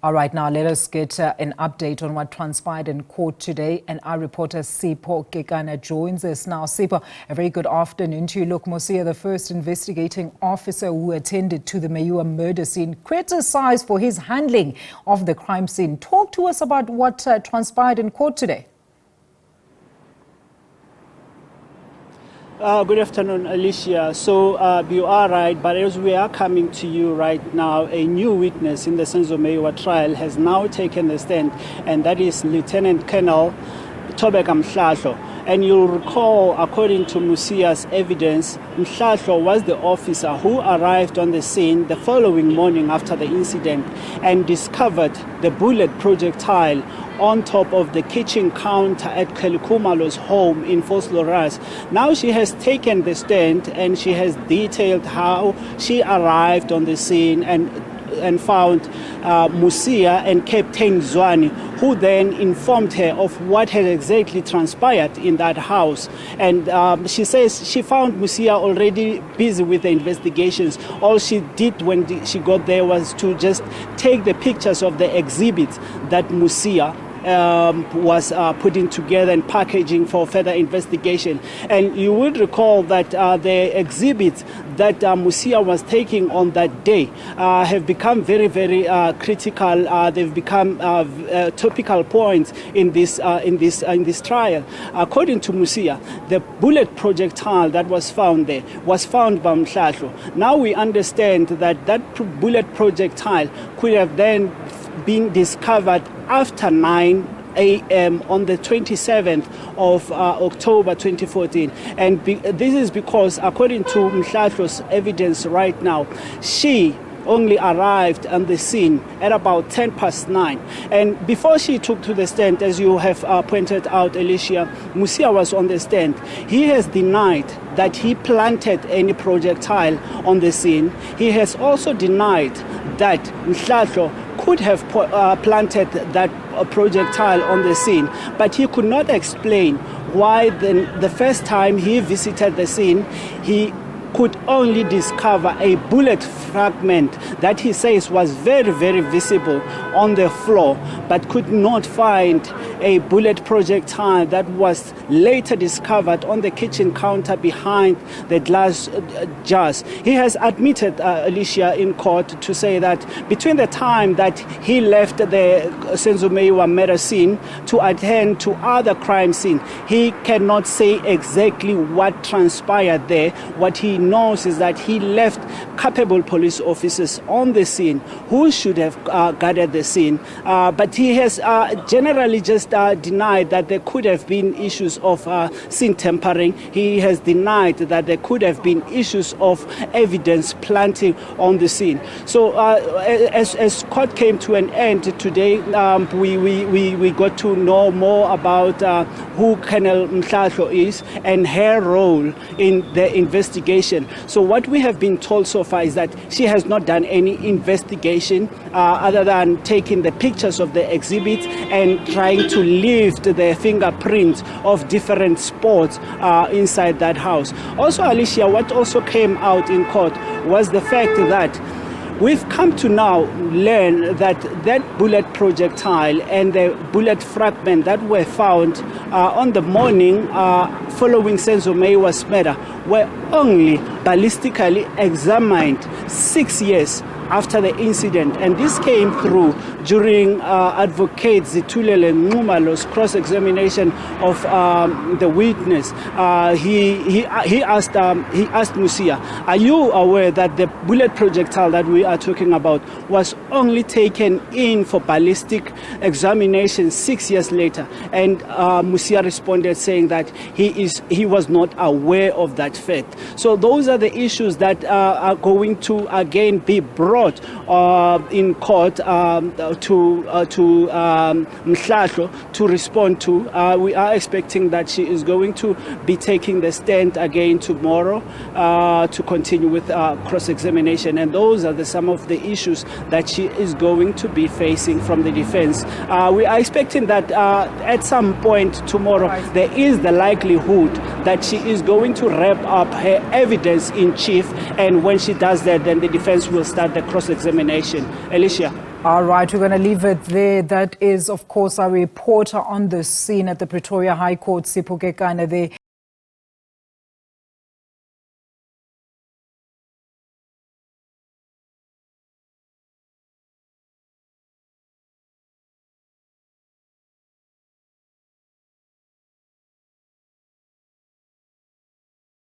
All right, now let us get an update on what transpired in court today. And our reporter Sipho Kekana joins us now. Sipho, a very good afternoon to you. Look, Mosia, the first investigating officer who attended to the Meyiwa murder scene, criticized for his handling of the crime scene. Talk to us about what transpired in court today. Good afternoon, Alicia. So you are right, but as we are coming to you right now, a new witness in the Senzo Meyiwa trial has now taken the stand, and that is Lieutenant Colonel Thobeka Mhlahlo. And you'll recall, according to Mosia's evidence, Mhlahlo was the officer who arrived on the scene the following morning after the incident and discovered the bullet projectile on top of the kitchen counter at Khumalo's home in Vosloorus. Now she has taken the stand and she has detailed how she arrived on the scene and found Mosia and Captain Zwane, who then informed her of what had exactly transpired in that house. And she says she found Mosia already busy with the investigations. All she did when she got there was to just take the pictures of the exhibits that Mosia was putting together and packaging for further investigation. And you would recall that the exhibits that Mosia was taking on that day have become very, very critical. They've become topical points in this trial. According to Mosia, the bullet projectile that was found there was found by Mhlahlo. Now we understand that that bullet projectile could have then been discovered after 9 a.m. on the 27th of October 2014. And this is because, according to Mhlahlo's evidence right now, she only arrived on the scene at about 9:10. And before she took to the stand, as you have pointed out, Alicia, Mosia was on the stand. He has denied that he planted any projectile on the scene. He has also denied that Mhlahlo could have planted that projectile on the scene, but he could not explain why the first time he visited the scene, he could only discover a bullet fragment that he says was very, very visible on the floor, but could not find a bullet projectile that was later discovered on the kitchen counter behind the glass jars. He has admitted, Alicia, in court to say that between the time that he left the Senzo Meyiwa murder scene to attend to other crime scene, he cannot say exactly what transpired there. What he knows is that he left capable police officers on the scene who should have guarded the scene, but he has generally just denied that there could have been issues of scene tampering. He has denied that there could have been issues of evidence planting on the scene. So as court came to an end today, we got to know more about who Colonel Mhlahlo is and her role in the investigation. So what we have been told so far is that she has not done any investigation other than taking the pictures of the exhibits and trying to lift the fingerprints of different spots inside that house. Also, Alicia, what also came out in court was the fact that we've come to now learn that that bullet projectile and the bullet fragment that were found on the morning following Senzo Meyiwa's murder were only ballistically examined 6 years after the incident, and this came through during Advocate Zitulele Nxumalo's cross-examination of the witness. He asked Mosia, "Are you aware that the bullet projectile that we are talking about was only taken in for ballistic examination 6 years later?" And Mosia responded saying that he was not aware of that fact. So those are the issues that are going to again be brought in court to Mhlahlo to respond to. We are expecting that she is going to be taking the stand again tomorrow to continue with cross-examination, and those are some of the issues that she is going to be facing from the defense. We are expecting that at some point tomorrow there is the likelihood that she is going to wrap up her evidence in chief, and when she does that, then the defense will start the cross-examination. Alicia. All right, we're going to leave it there. That is, of course, our reporter on the scene at the Pretoria High Court, Sipho Kekana there.